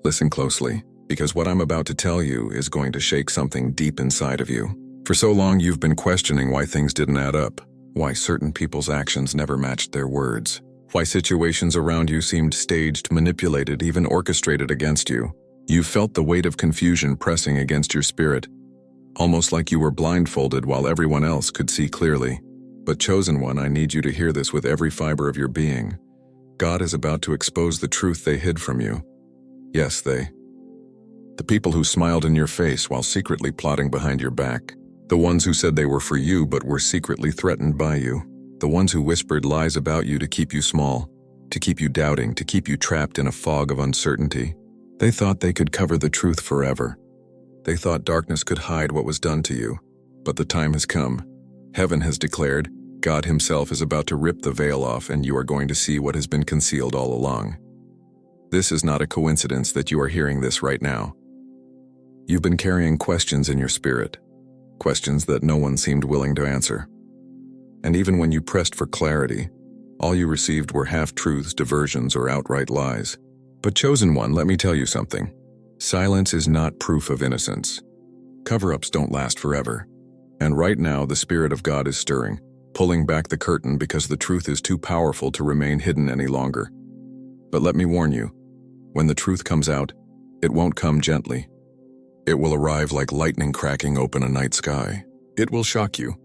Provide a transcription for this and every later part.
Listen closely, because what I'm about to tell you is going to shake something deep inside of you. For so long you've been questioning why things didn't add up, why certain people's actions never matched their words, why situations around you seemed staged, manipulated, even orchestrated against you. You felt the weight of confusion pressing against your spirit, almost like you were blindfolded while everyone else could see clearly. But chosen one, I need you to hear this with every fiber of your being. God is about to expose the truth they hid from you. Yes, the people who smiled in your face while secretly plotting behind your back. The ones who said they were for you but were secretly threatened by you. The ones who whispered lies about you to keep you small, to keep you doubting, to keep you trapped in a fog of uncertainty. They thought they could cover the truth forever. They thought darkness could hide what was done to you. But the time has come. Heaven has declared, God himself is about to rip the veil off, and you are going to see what has been concealed all along. This is not a coincidence that you are hearing this right now. You've been carrying questions in your spirit, questions that no one seemed willing to answer. And even when you pressed for clarity, all you received were half-truths, diversions, or outright lies. But chosen one, let me tell you something. Silence is not proof of innocence. Cover-ups don't last forever. And right now, the Spirit of God is stirring, pulling back the curtain because the truth is too powerful to remain hidden any longer. But let me warn you, when the truth comes out, it won't come gently. It will arrive like lightning cracking open a night sky. It will shock you.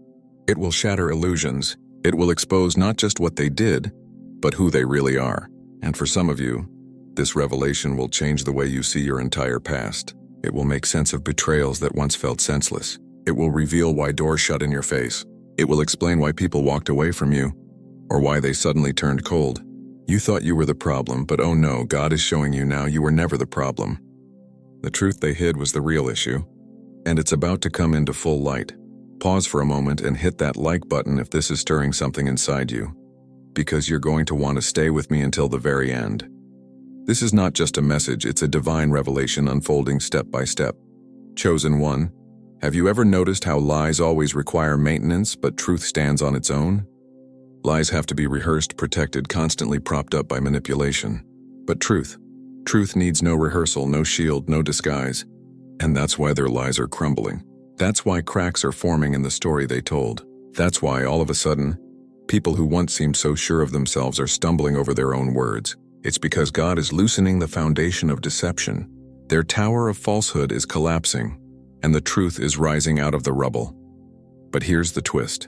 It will shatter illusions. It will expose not just what they did, but who they really are. And for some of you, this revelation will change the way you see your entire past. It will make sense of betrayals that once felt senseless. It will reveal why doors shut in your face. It will explain why people walked away from you, or why they suddenly turned cold. You thought you were the problem, but oh no, God is showing you now you were never the problem. The truth they hid was the real issue, and it's about to come into full light. Pause for a moment and hit that like button if this is stirring something inside you, because you're going to want to stay with me until the very end. This is not just a message, it's a divine revelation unfolding step by step. Chosen one, have you ever noticed how lies always require maintenance, but truth stands on its own? Lies have to be rehearsed, protected, constantly propped up by manipulation. But truth needs no rehearsal, no shield, no disguise. And that's why their lies are crumbling. That's why cracks are forming in the story they told. That's why, all of a sudden, people who once seemed so sure of themselves are stumbling over their own words. It's because God is loosening the foundation of deception. Their tower of falsehood is collapsing, and the truth is rising out of the rubble. But here's the twist.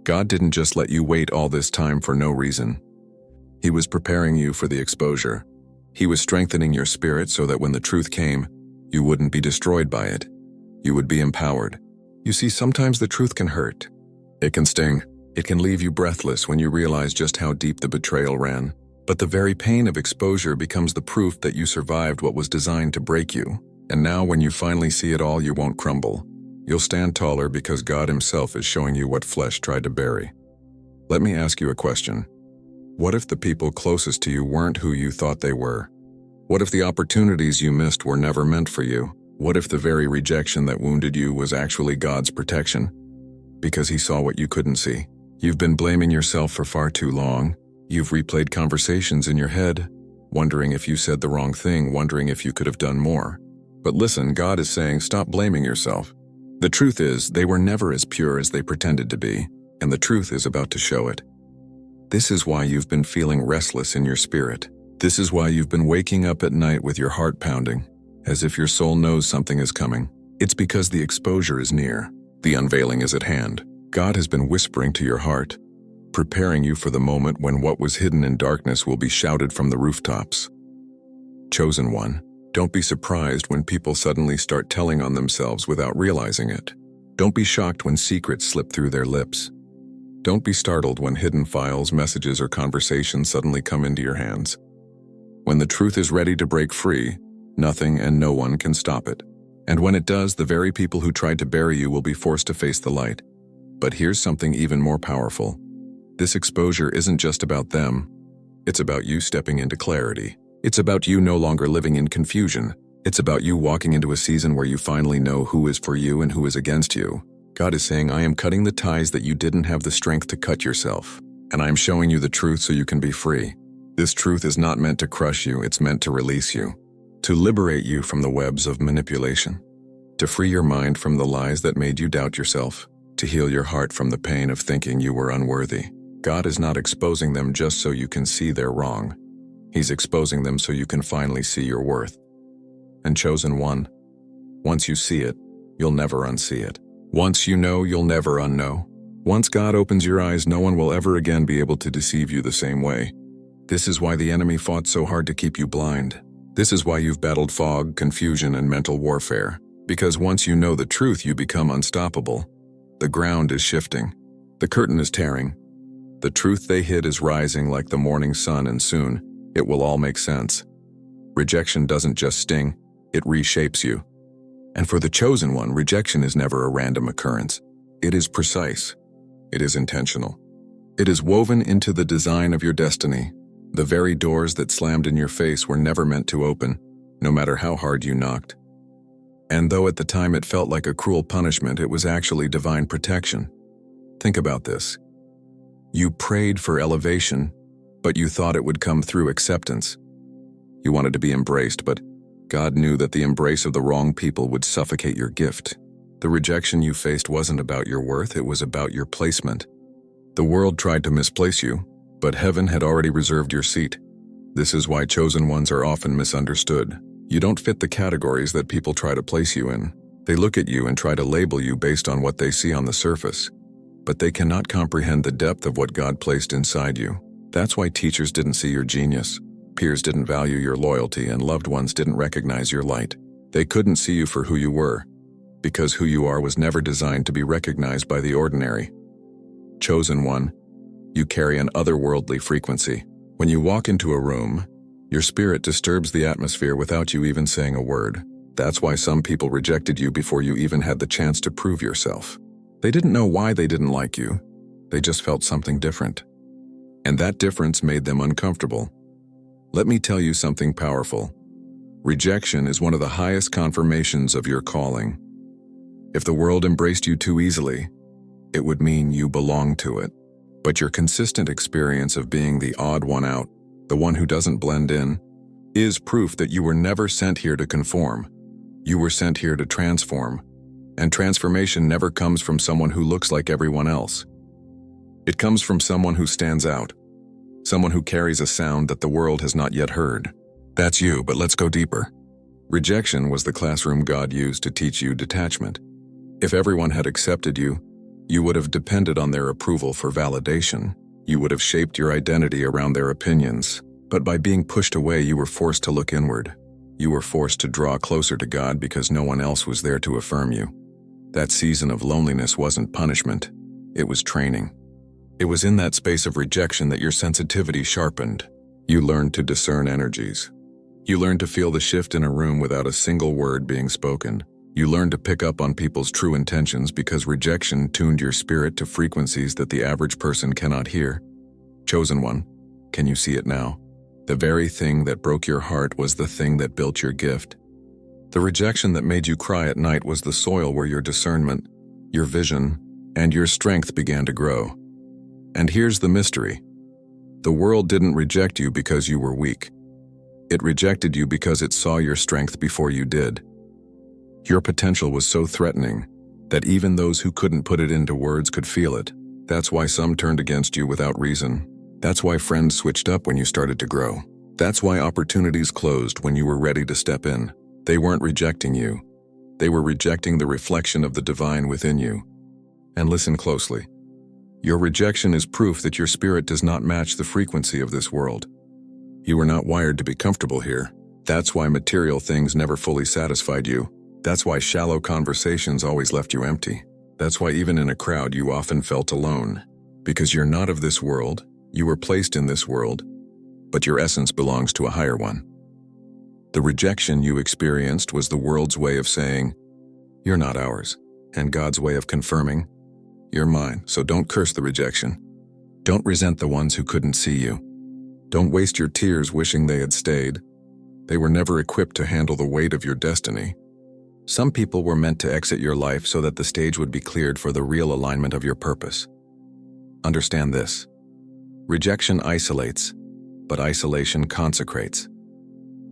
God didn't just let you wait all this time for no reason. He was preparing you for the exposure. He was strengthening your spirit so that when the truth came, you wouldn't be destroyed by it. You would be empowered. You see, sometimes the truth can hurt. It can sting. It can leave you breathless when you realize just how deep the betrayal ran. But the very pain of exposure becomes the proof that you survived what was designed to break you. And now when you finally see it all, you won't crumble. You'll stand taller because God himself is showing you what flesh tried to bury. Let me ask you a question. What if the people closest to you weren't who you thought they were? What if the opportunities you missed were never meant for you? What if the very rejection that wounded you was actually God's protection? Because he saw what you couldn't see. You've been blaming yourself for far too long. You've replayed conversations in your head, wondering if you said the wrong thing, wondering if you could have done more. But listen, God is saying, stop blaming yourself. The truth is, they were never as pure as they pretended to be, and the truth is about to show it. This is why you've been feeling restless in your spirit. This is why you've been waking up at night with your heart pounding, as if your soul knows something is coming. It's because the exposure is near. The unveiling is at hand. God has been whispering to your heart, preparing you for the moment when what was hidden in darkness will be shouted from the rooftops. Chosen one, don't be surprised when people suddenly start telling on themselves without realizing it. Don't be shocked when secrets slip through their lips. Don't be startled when hidden files, messages, or conversations suddenly come into your hands. When the truth is ready to break free, nothing and no one can stop it. And when it does, the very people who tried to bury you will be forced to face the light. But here's something even more powerful. This exposure isn't just about them. It's about you stepping into clarity. It's about you no longer living in confusion. It's about you walking into a season where you finally know who is for you and who is against you. God is saying, I am cutting the ties that you didn't have the strength to cut yourself. And I am showing you the truth so you can be free. This truth is not meant to crush you, it's meant to release you. to liberate you from the webs of manipulation, to free your mind from the lies that made you doubt yourself, to heal your heart from the pain of thinking you were unworthy. God is not exposing them just so you can see they're wrong. He's exposing them so you can finally see your worth. And chosen one, once you see it, you'll never unsee it. Once you know, you'll never unknow. Once God opens your eyes, no one will ever again be able to deceive you the same way. This is why the enemy fought so hard to keep you blind. This is why you've battled fog, confusion, and mental warfare. Because once you know the truth, you become unstoppable. The ground is shifting. The curtain is tearing. The truth they hid is rising like the morning sun, and soon, it will all make sense. Rejection doesn't just sting, it reshapes you. And for the chosen one, rejection is never a random occurrence. It is precise. It is intentional. It is woven into the design of your destiny. The very doors that slammed in your face were never meant to open, no matter how hard you knocked. And though at the time it felt like a cruel punishment, it was actually divine protection. Think about this. You prayed for elevation, but you thought it would come through acceptance. You wanted to be embraced, but God knew that the embrace of the wrong people would suffocate your gift. The rejection you faced wasn't about your worth, it was about your placement. The world tried to misplace you, but heaven had already reserved your seat. This is why chosen ones are often misunderstood. You don't fit the categories that people try to place you in. They look at you and try to label you based on what they see on the surface. But they cannot comprehend the depth of what God placed inside you. That's why teachers didn't see your genius, peers didn't value your loyalty, and loved ones didn't recognize your light. They couldn't see you for who you were, because who you are was never designed to be recognized by the ordinary. Chosen one, you carry an otherworldly frequency. When you walk into a room, your spirit disturbs the atmosphere without you even saying a word. That's why some people rejected you before you even had the chance to prove yourself. They didn't know why they didn't like you. They just felt something different. And that difference made them uncomfortable. Let me tell you something powerful. Rejection is one of the highest confirmations of your calling. If the world embraced you too easily, it would mean you belong to it. But your consistent experience of being the odd one out, the one who doesn't blend in, is proof that you were never sent here to conform. You were sent here to transform. And transformation never comes from someone who looks like everyone else. It comes from someone who stands out. Someone who carries a sound that the world has not yet heard. That's you, but let's go deeper. Rejection was the classroom God used to teach you detachment. If everyone had accepted you, you would have depended on their approval for validation. You would have shaped your identity around their opinions. But by being pushed away, you were forced to look inward. You were forced to draw closer to God because no one else was there to affirm you. That season of loneliness wasn't punishment. It was training. It was in that space of rejection that your sensitivity sharpened. You learned to discern energies. You learned to feel the shift in a room without a single word being spoken. You learned to pick up on people's true intentions because rejection tuned your spirit to frequencies that the average person cannot hear. Chosen one, can you see it now? The very thing that broke your heart was the thing that built your gift. The rejection that made you cry at night was the soil where your discernment, your vision, and your strength began to grow. And here's the mystery. The world didn't reject you because you were weak. It rejected you because it saw your strength before you did. Your potential was so threatening that even those who couldn't put it into words could feel it. That's why some turned against you without reason. That's why friends switched up when you started to grow. That's why opportunities closed when you were ready to step in. They weren't rejecting you. They were rejecting the reflection of the divine within you. And listen closely. Your rejection is proof that your spirit does not match the frequency of this world. You were not wired to be comfortable here. That's why material things never fully satisfied you. That's why shallow conversations always left you empty. That's why even in a crowd you often felt alone. Because you're not of this world, you were placed in this world, but your essence belongs to a higher one. The rejection you experienced was the world's way of saying, you're not ours, and God's way of confirming, you're mine. So don't curse the rejection. Don't resent the ones who couldn't see you. Don't waste your tears wishing they had stayed. They were never equipped to handle the weight of your destiny. Some people were meant to exit your life so that the stage would be cleared for the real alignment of your purpose. Understand this. Rejection isolates, but isolation consecrates.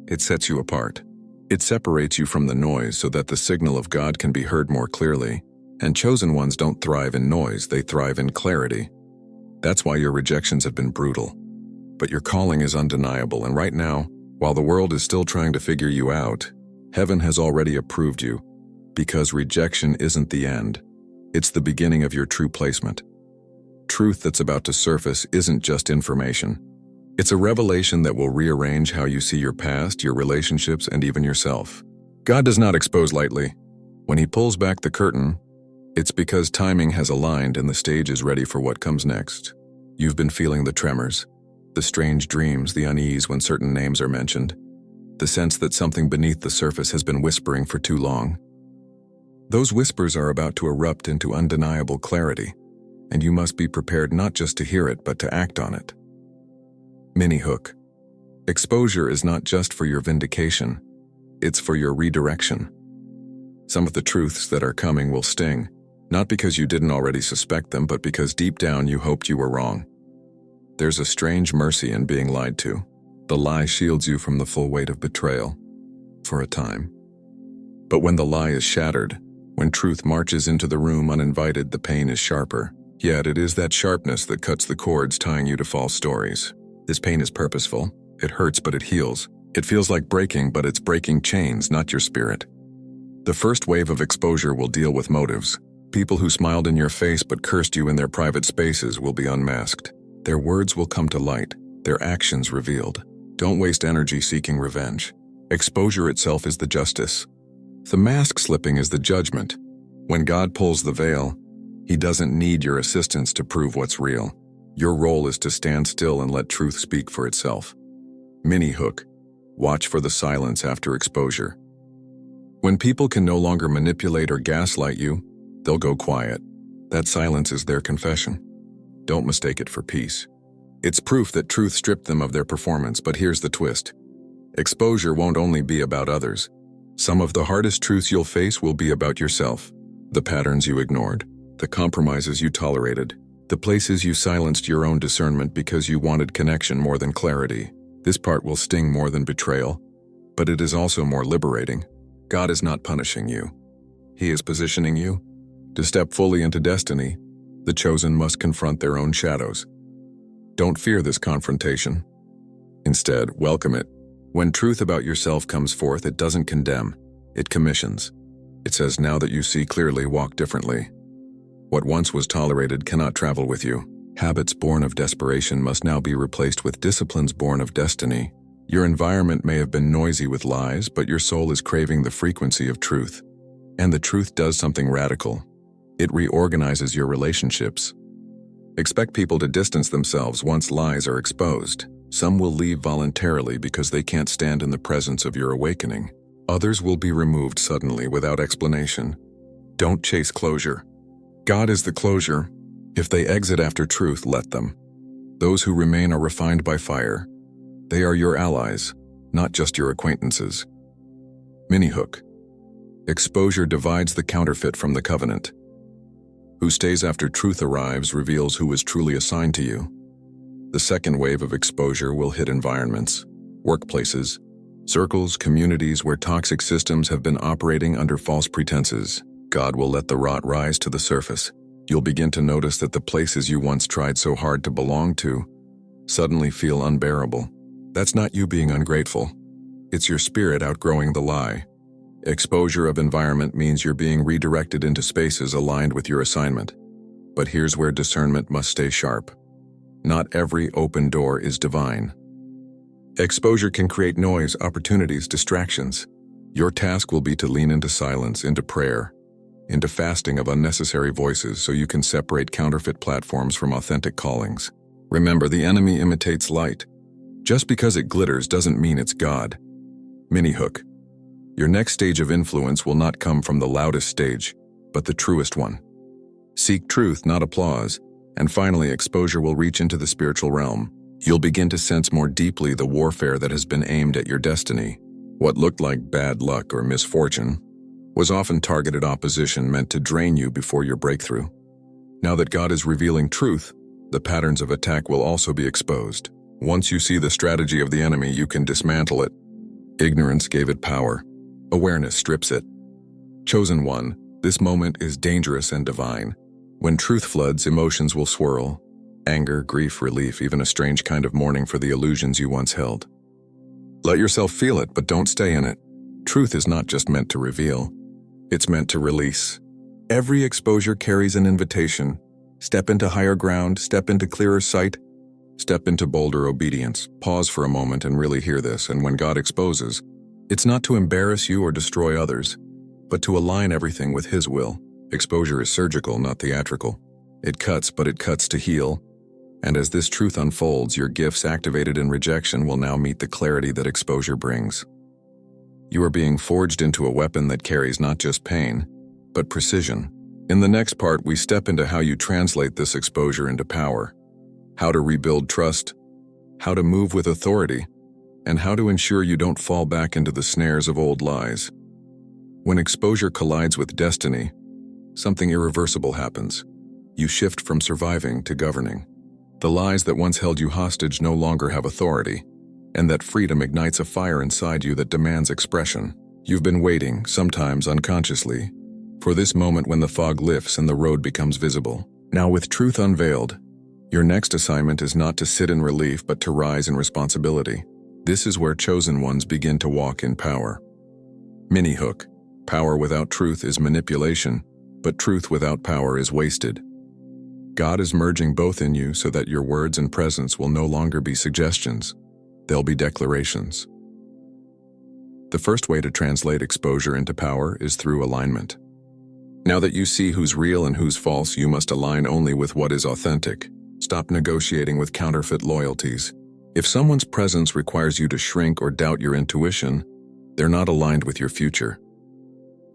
It sets you apart. It separates you from the noise so that the signal of God can be heard more clearly. And chosen ones don't thrive in noise, they thrive in clarity. That's why your rejections have been brutal. But your calling is undeniable, and right now, while the world is still trying to figure you out, heaven has already approved you, because rejection isn't the end. It's the beginning of your true placement. Truth that's about to surface isn't just information. It's a revelation that will rearrange how you see your past, your relationships, and even yourself. God does not expose lightly. When He pulls back the curtain, it's because timing has aligned and the stage is ready for what comes next. You've been feeling the tremors, the strange dreams, the unease when certain names are mentioned, the sense that something beneath the surface has been whispering for too long. Those whispers are about to erupt into undeniable clarity, and you must be prepared not just to hear it, but to act on it. Mini hook. Exposure is not just for your vindication, it's for your redirection. Some of the truths that are coming will sting, not because you didn't already suspect them, but because deep down you hoped you were wrong. There's a strange mercy in being lied to. The lie shields you from the full weight of betrayal, for a time. But when the lie is shattered, when truth marches into the room uninvited, the pain is sharper. Yet it is that sharpness that cuts the cords tying you to false stories. This pain is purposeful. It hurts, but it heals. It feels like breaking, but it's breaking chains, not your spirit. The first wave of exposure will deal with motives. People who smiled in your face but cursed you in their private spaces will be unmasked. Their words will come to light, their actions revealed. Don't waste energy seeking revenge. Exposure itself is the justice. The mask slipping is the judgment. When God pulls the veil, He doesn't need your assistance to prove what's real. Your role is to stand still and let truth speak for itself. Mini hook. Watch for the silence after exposure. When people can no longer manipulate or gaslight you, they'll go quiet. That silence is their confession. Don't mistake it for peace. It's proof that truth stripped them of their performance, but here's the twist. Exposure won't only be about others. Some of the hardest truths you'll face will be about yourself. The patterns you ignored, the compromises you tolerated, the places you silenced your own discernment because you wanted connection more than clarity. This part will sting more than betrayal, but it is also more liberating. God is not punishing you. He is positioning you. To step fully into destiny, the chosen must confront their own shadows. Don't fear this confrontation. Instead, welcome it. When truth about yourself comes forth, it doesn't condemn, it commissions. It says, now that you see clearly, walk differently. What once was tolerated cannot travel with you. Habits born of desperation must now be replaced with disciplines born of destiny. Your environment may have been noisy with lies, but your soul is craving the frequency of truth. And the truth does something radical. It reorganizes your relationships. Expect people to distance themselves once lies are exposed. Some will leave voluntarily because they can't stand in the presence of your awakening. Others will be removed suddenly without explanation. Don't chase closure. God is the closure. If they exit after truth, let them. Those who remain are refined by fire. They are your allies, not just your acquaintances. Mini hook. Exposure divides the counterfeit from the covenant. Who stays after truth arrives reveals who is truly assigned to you. The second wave of exposure will hit environments, workplaces, circles, communities where toxic systems have been operating under false pretenses. God will let the rot rise to the surface. You'll begin to notice that the places you once tried so hard to belong to suddenly feel unbearable. That's not you being ungrateful. It's your spirit outgrowing the lie. Exposure of environment means you're being redirected into spaces aligned with your assignment. But here's where discernment must stay sharp. Not every open door is divine. Exposure can create noise, opportunities, distractions. Your task will be to lean into silence, into prayer, into fasting of unnecessary voices so you can separate counterfeit platforms from authentic callings. Remember, the enemy imitates light. Just because it glitters doesn't mean it's God. Mini hook. Your next stage of influence will not come from the loudest stage, but the truest one. Seek truth, not applause. And finally, exposure will reach into the spiritual realm. You'll begin to sense more deeply the warfare that has been aimed at your destiny. What looked like bad luck or misfortune was often targeted opposition meant to drain you before your breakthrough. Now that God is revealing truth, the patterns of attack will also be exposed. Once you see the strategy of the enemy, you can dismantle it. Ignorance gave it power. Awareness strips it. Chosen one, this moment is dangerous and divine. When truth floods, emotions will swirl. Anger, grief, relief, even a strange kind of mourning for the illusions you once held. Let yourself feel it, but don't stay in it. Truth is not just meant to reveal. It's meant to release. Every exposure carries an invitation. Step into higher ground, step into clearer sight, step into bolder obedience. Pause for a moment and really hear this, and when God exposes, it's not to embarrass you or destroy others, but to align everything with His will. Exposure is surgical, not theatrical. It cuts, but it cuts to heal. And as this truth unfolds, your gifts activated in rejection will now meet the clarity that exposure brings. You are being forged into a weapon that carries not just pain, but precision. In the next part, we step into how you translate this exposure into power, how to rebuild trust, how to move with authority, and how to ensure you don't fall back into the snares of old lies. When exposure collides with destiny, something irreversible happens. You shift from surviving to governing. The lies that once held you hostage no longer have authority, and that freedom ignites a fire inside you that demands expression. You've been waiting, sometimes unconsciously, for this moment when the fog lifts and the road becomes visible. Now, with truth unveiled, your next assignment is not to sit in relief but to rise in responsibility. This is where chosen ones begin to walk in power. Mini hook. Power without truth is manipulation, but truth without power is wasted. God is merging both in you so that your words and presence will no longer be suggestions. They'll be declarations. The first way to translate exposure into power is through alignment. Now that you see who's real and who's false, you must align only with what is authentic. Stop negotiating with counterfeit loyalties. If someone's presence requires you to shrink or doubt your intuition, they're not aligned with your future.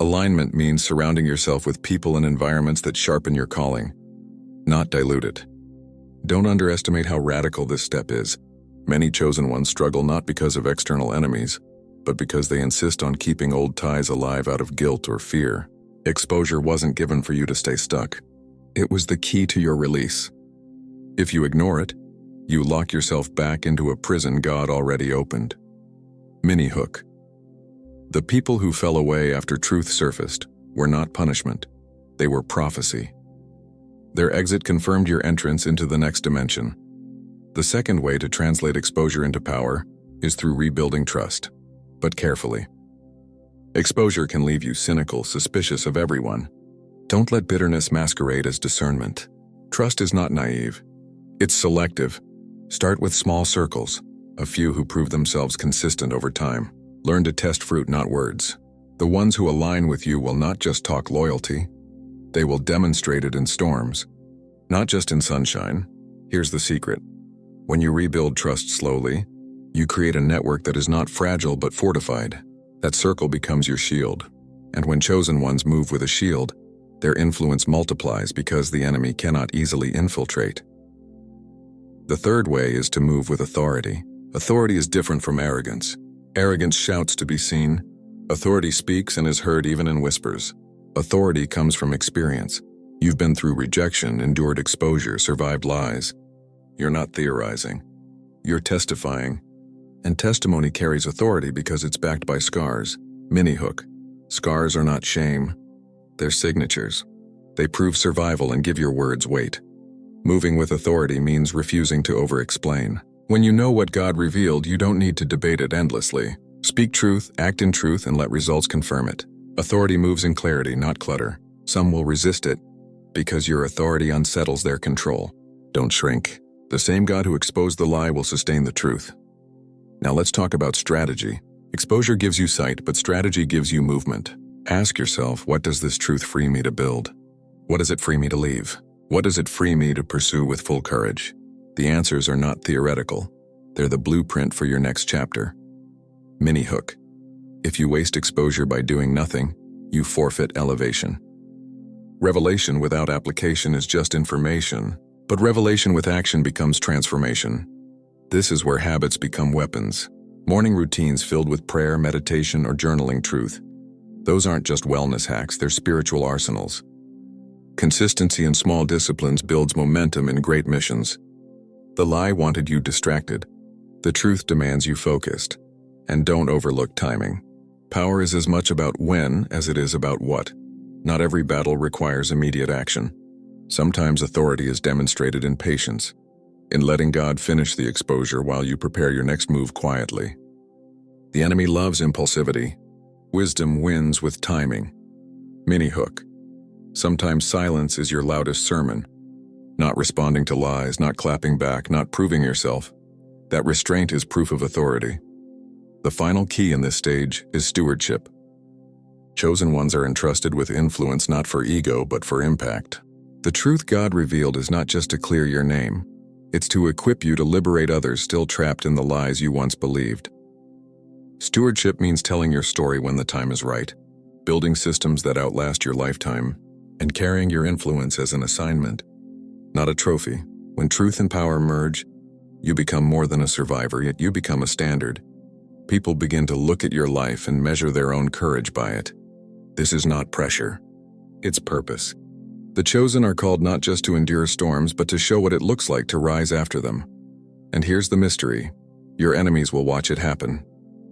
Alignment means surrounding yourself with people and environments that sharpen your calling, not dilute it. Don't underestimate how radical this step is. Many chosen ones struggle not because of external enemies, but because they insist on keeping old ties alive out of guilt or fear. Exposure wasn't given for you to stay stuck. It was the key to your release. If you ignore it, you lock yourself back into a prison God already opened. Mini hook. The people who fell away after truth surfaced were not punishment. They were prophecy. Their exit confirmed your entrance into the next dimension. The second way to translate exposure into power is through rebuilding trust, but carefully. Exposure can leave you cynical, suspicious of everyone. Don't let bitterness masquerade as discernment. Trust is not naive. It's selective. Start with small circles, a few who prove themselves consistent over time. Learn to test fruit, not words. The ones who align with you will not just talk loyalty, they will demonstrate it in storms, not just in sunshine. Here's the secret. When you rebuild trust slowly, you create a network that is not fragile but fortified. That circle becomes your shield. And when chosen ones move with a shield, their influence multiplies because the enemy cannot easily infiltrate. The third way is to move with authority. Authority is different from arrogance. Arrogance shouts to be seen. Authority speaks and is heard even in whispers. Authority comes from experience. You've been through rejection, endured exposure, survived lies. You're not theorizing. You're testifying. And testimony carries authority because it's backed by scars. Mini hook. Scars are not shame. They're signatures. They prove survival and give your words weight. Moving with authority means refusing to over-explain. When you know what God revealed, you don't need to debate it endlessly. Speak truth, act in truth, and let results confirm it. Authority moves in clarity, not clutter. Some will resist it because your authority unsettles their control. Don't shrink. The same God who exposed the lie will sustain the truth. Now let's talk about strategy. Exposure gives you sight, but strategy gives you movement. Ask yourself, what does this truth free me to build? What does it free me to leave? What does it free me to pursue with full courage? The answers are not theoretical. They're the blueprint for your next chapter. Mini hook. If you waste exposure by doing nothing, you forfeit elevation. Revelation without application is just information, but revelation with action becomes transformation. This is where habits become weapons. Morning routines filled with prayer, meditation, or journaling truth. Those aren't just wellness hacks, they're spiritual arsenals. Consistency in small disciplines builds momentum in great missions. The lie wanted you distracted. The truth demands you focused. And don't overlook timing. Power is as much about when as it is about what. Not every battle requires immediate action. Sometimes authority is demonstrated in patience, in letting God finish the exposure while you prepare your next move quietly. The enemy loves impulsivity. Wisdom wins with timing. Mini hook. Sometimes silence is your loudest sermon. Not responding to lies, not clapping back, not proving yourself. That restraint is proof of authority. The final key in this stage is stewardship. Chosen ones are entrusted with influence not for ego but for impact. The truth God revealed is not just to clear your name. It's to equip you to liberate others still trapped in the lies you once believed. Stewardship means telling your story when the time is right, building systems that outlast your lifetime, and carrying your influence as an assignment, not a trophy. When truth and power merge, you become more than a survivor, yet you become a standard. People begin to look at your life and measure their own courage by it. This is not pressure. It's purpose. The chosen are called not just to endure storms, but to show what it looks like to rise after them. And here's the mystery. Your enemies will watch it happen.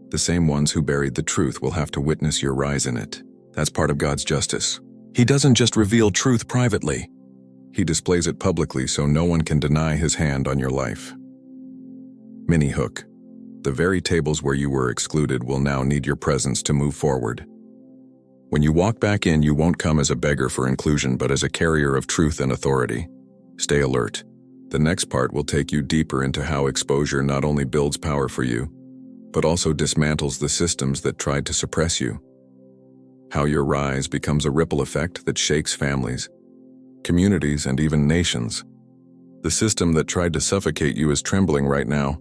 The same ones who buried the truth will have to witness your rise in it. That's part of God's justice. He doesn't just reveal truth privately. He displays it publicly so no one can deny his hand on your life. Mini hook. The very tables where you were excluded will now need your presence to move forward. When you walk back in, you won't come as a beggar for inclusion, but as a carrier of truth and authority. Stay alert. The next part will take you deeper into how exposure not only builds power for you, but also dismantles the systems that tried to suppress you. How your rise becomes a ripple effect that shakes families, communities, and even nations. The system that tried to suffocate you is trembling right now,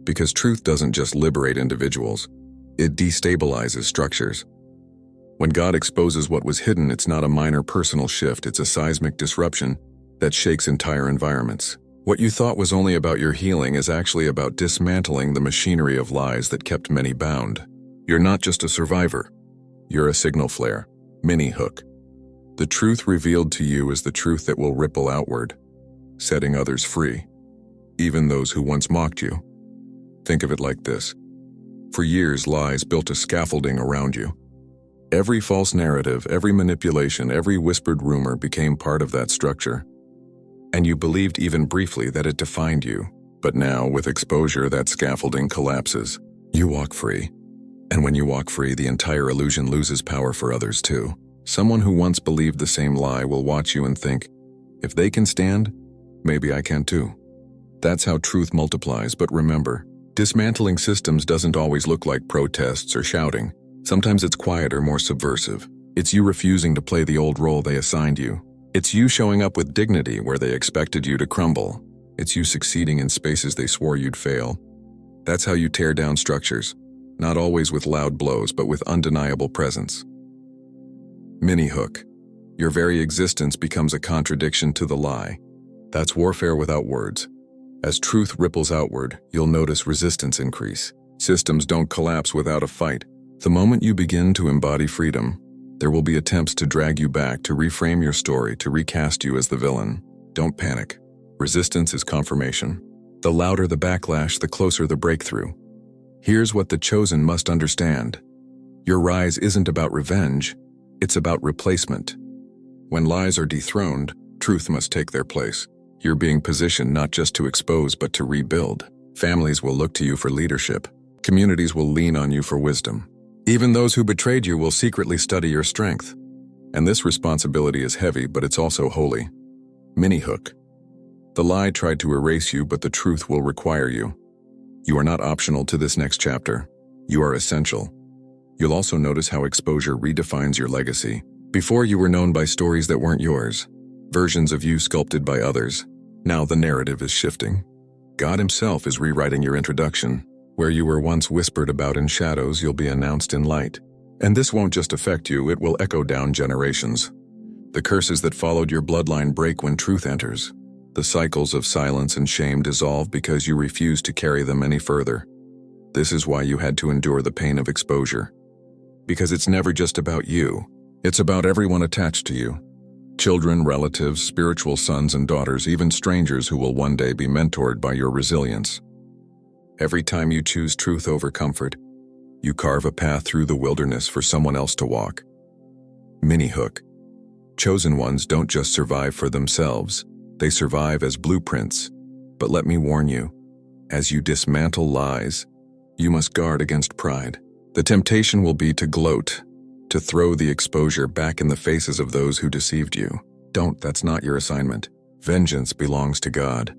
because truth doesn't just liberate individuals, it destabilizes structures. When God exposes what was hidden, it's not a minor personal shift, it's a seismic disruption that shakes entire environments. What you thought was only about your healing is actually about dismantling the machinery of lies that kept many bound. You're not just a survivor, you're a signal flare, mini hook. The truth revealed to you is the truth that will ripple outward, setting others free, even those who once mocked you. Think of it like this. For years, lies built a scaffolding around you. Every false narrative, every manipulation, every whispered rumor became part of that structure. And you believed even briefly that it defined you. But now, with exposure, that scaffolding collapses. You walk free. And when you walk free, the entire illusion loses power for others too. Someone who once believed the same lie will watch you and think, if they can stand, maybe I can too. That's how truth multiplies, but remember, dismantling systems doesn't always look like protests or shouting. Sometimes it's quieter, more subversive. It's you refusing to play the old role they assigned you. It's you showing up with dignity where they expected you to crumble. It's you succeeding in spaces they swore you'd fail. That's how you tear down structures, not always with loud blows, but with undeniable presence. Mini hook. Your very existence becomes a contradiction to the lie. That's warfare without words. As truth ripples outward, you'll notice resistance increase. Systems don't collapse without a fight. The moment you begin to embody freedom, there will be attempts to drag you back, to reframe your story, to recast you as the villain. Don't panic. Resistance is confirmation. The louder the backlash, the closer the breakthrough. Here's what the chosen must understand. Your rise isn't about revenge, it's about replacement. When lies are dethroned, truth must take their place. You're being positioned not just to expose but to rebuild. Families will look to you for leadership. Communities will lean on you for wisdom. Even those who betrayed you will secretly study your strength. And this responsibility is heavy, but it's also holy. Mini hook. The lie tried to erase you, but the truth will require you. You are not optional to this next chapter. You are essential. You'll also notice how exposure redefines your legacy. Before, you were known by stories that weren't yours, versions of you sculpted by others. Now the narrative is shifting. God himself is rewriting your introduction. Where you were once whispered about in shadows, you'll be announced in light. And this won't just affect you, it will echo down generations. The curses that followed your bloodline break when truth enters. The cycles of silence and shame dissolve because you refuse to carry them any further. This is why you had to endure the pain of exposure. Because it's never just about you. It's about everyone attached to you. Children, relatives, spiritual sons and daughters, even strangers who will one day be mentored by your resilience. Every time you choose truth over comfort, You carve a path through the wilderness for someone else to walk. Mini hook. Chosen ones don't just survive for themselves, they survive as blueprints. But let me warn you, as you dismantle lies, you must guard against pride. The temptation will be to gloat, to throw the exposure back in the faces of those who deceived you. Don't, that's not your assignment. Vengeance belongs to God.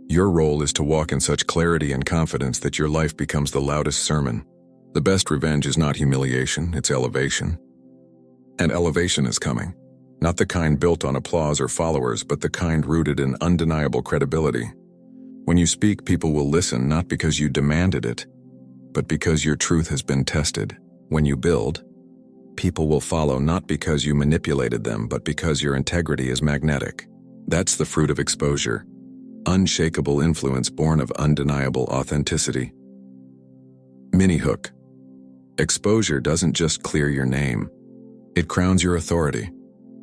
Your role is to walk in such clarity and confidence that your life becomes the loudest sermon. The best revenge is not humiliation, it's elevation. And elevation is coming. Not the kind built on applause or followers, but the kind rooted in undeniable credibility. When you speak, people will listen not because you demanded it, but because your truth has been tested. When you build, people will follow not because you manipulated them, but because your integrity is magnetic. That's the fruit of exposure. Unshakable influence born of undeniable authenticity. Mini hook. Exposure doesn't just clear your name. It crowns your authority.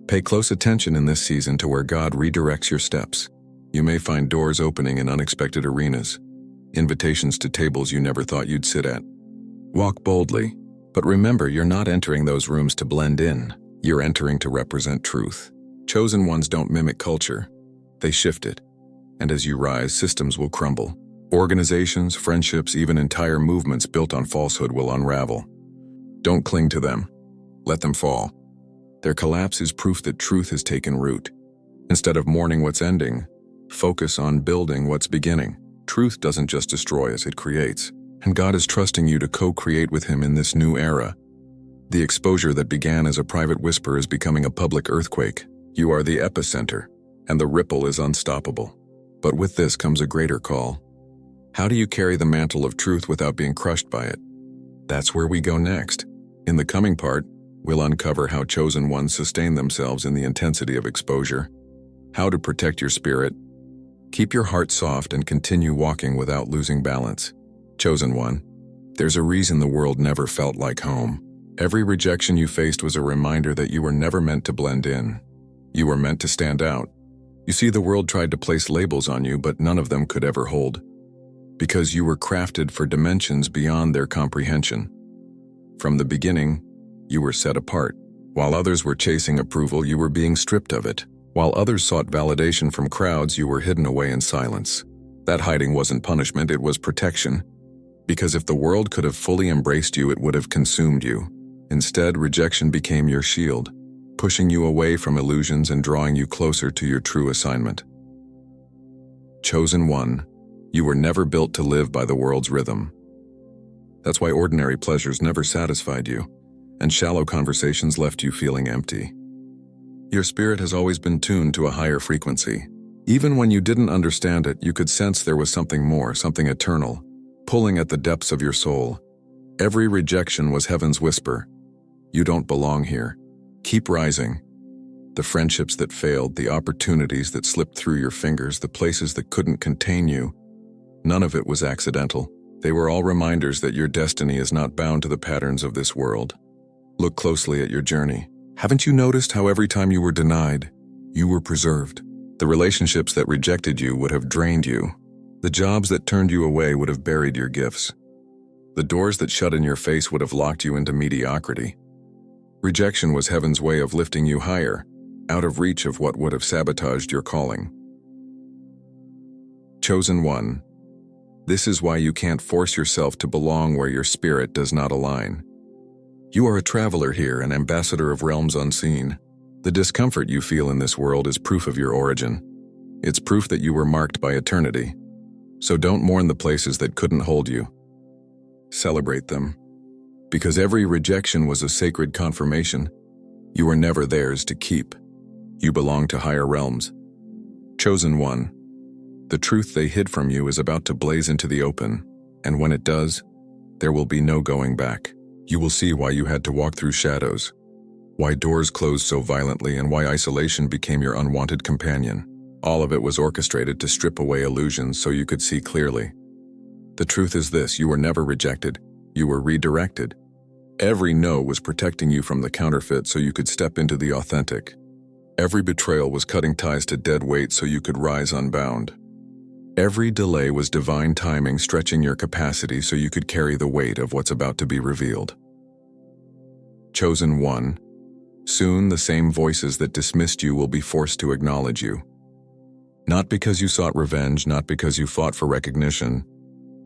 Pay close attention in this season to where God redirects your steps. You may find doors opening in unexpected arenas, invitations to tables you never thought you'd sit at. Walk boldly, but remember, you're not entering those rooms to blend in. You're entering to represent truth. Chosen ones don't mimic culture. They shift it. And as you rise, systems will crumble. Organizations, friendships, even entire movements built on falsehood will unravel. Don't cling to them. Let them fall. Their collapse is proof that truth has taken root. Instead of mourning what's ending, focus on building what's beginning. Truth doesn't just destroy us, it creates. And God is trusting you to co-create with Him in this new era. The exposure that began as a private whisper is becoming a public earthquake. You are the epicenter, and the ripple is unstoppable. But with this comes a greater call. How do you carry the mantle of truth without being crushed by it? That's where we go next. In the coming part, we'll uncover how chosen ones sustain themselves in the intensity of exposure, how to protect your spirit, keep your heart soft, and continue walking without losing balance. Chosen one, there's a reason the world never felt like home. Every rejection you faced was a reminder that you were never meant to blend in. You were meant to stand out. You see, the world tried to place labels on you, but none of them could ever hold. Because you were crafted for dimensions beyond their comprehension. From the beginning, you were set apart. While others were chasing approval, you were being stripped of it. While others sought validation from crowds, you were hidden away in silence. That hiding wasn't punishment, it was protection. Because if the world could have fully embraced you, it would have consumed you. Instead, rejection became your shield, pushing you away from illusions and drawing you closer to your true assignment. Chosen one, you were never built to live by the world's rhythm. That's why ordinary pleasures never satisfied you, and shallow conversations left you feeling empty. Your spirit has always been tuned to a higher frequency. Even when you didn't understand it, you could sense there was something more, something eternal, pulling at the depths of your soul. Every rejection was heaven's whisper. You don't belong here. Keep rising. The friendships that failed, the opportunities that slipped through your fingers, the places that couldn't contain you, none of it was accidental. They were all reminders that your destiny is not bound to the patterns of this world. Look closely at your journey. Haven't you noticed how every time you were denied, you were preserved? The relationships that rejected you would have drained you. The jobs that turned you away would have buried your gifts. The doors that shut in your face would have locked you into mediocrity. Rejection was heaven's way of lifting you higher, out of reach of what would have sabotaged your calling. Chosen one, this is why you can't force yourself to belong where your spirit does not align. You are a traveler here, an ambassador of realms unseen. The discomfort you feel in this world is proof of your origin. It's proof that you were marked by eternity. So don't mourn the places that couldn't hold you. Celebrate them. Because every rejection was a sacred confirmation. You were never theirs to keep. You belong to higher realms. Chosen one, the truth they hid from you is about to blaze into the open, and when it does, there will be no going back. You will see why you had to walk through shadows, why doors closed so violently, and why isolation became your unwanted companion. All of it was orchestrated to strip away illusions so you could see clearly. The truth is this: you were never rejected, you were redirected. Every no was protecting you from the counterfeit so you could step into the authentic. Every betrayal was cutting ties to dead weight so you could rise unbound. Every delay was divine timing stretching your capacity so you could carry the weight of what's about to be revealed. Chosen one. Soon the same voices that dismissed you will be forced to acknowledge you. Not because you sought revenge, not because you fought for recognition,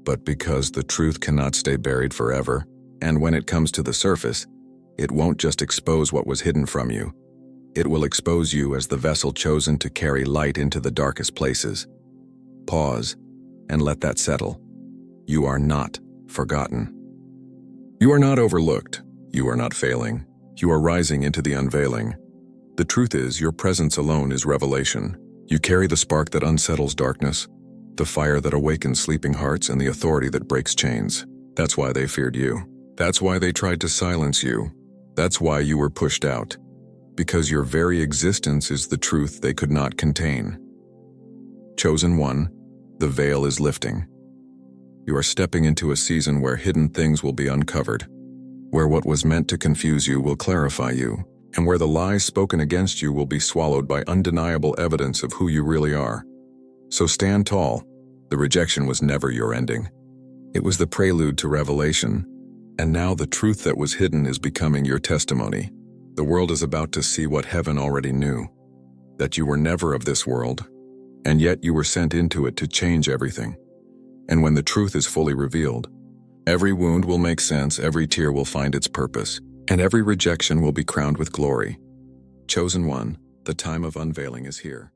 but because the truth cannot stay buried forever, and when it comes to the surface, it won't just expose what was hidden from you. It will expose you as the vessel chosen to carry light into the darkest places. Pause and let that settle. You are not forgotten. You are not overlooked. You are not failing. You are rising into the unveiling. The truth is, your presence alone is revelation. You carry the spark that unsettles darkness, the fire that awakens sleeping hearts, and the authority that breaks chains. That's why they feared you. That's why they tried to silence you. That's why you were pushed out. Because your very existence is the truth they could not contain. Chosen one, the veil is lifting. You are stepping into a season where hidden things will be uncovered, where what was meant to confuse you will clarify you, and where the lies spoken against you will be swallowed by undeniable evidence of who you really are. So stand tall. The rejection was never your ending. It was the prelude to revelation, and now the truth that was hidden is becoming your testimony. The world is about to see what heaven already knew, that you were never of this world, and yet you were sent into it to change everything. And when the truth is fully revealed, every wound will make sense, every tear will find its purpose, and every rejection will be crowned with glory. Chosen one, the time of unveiling is here.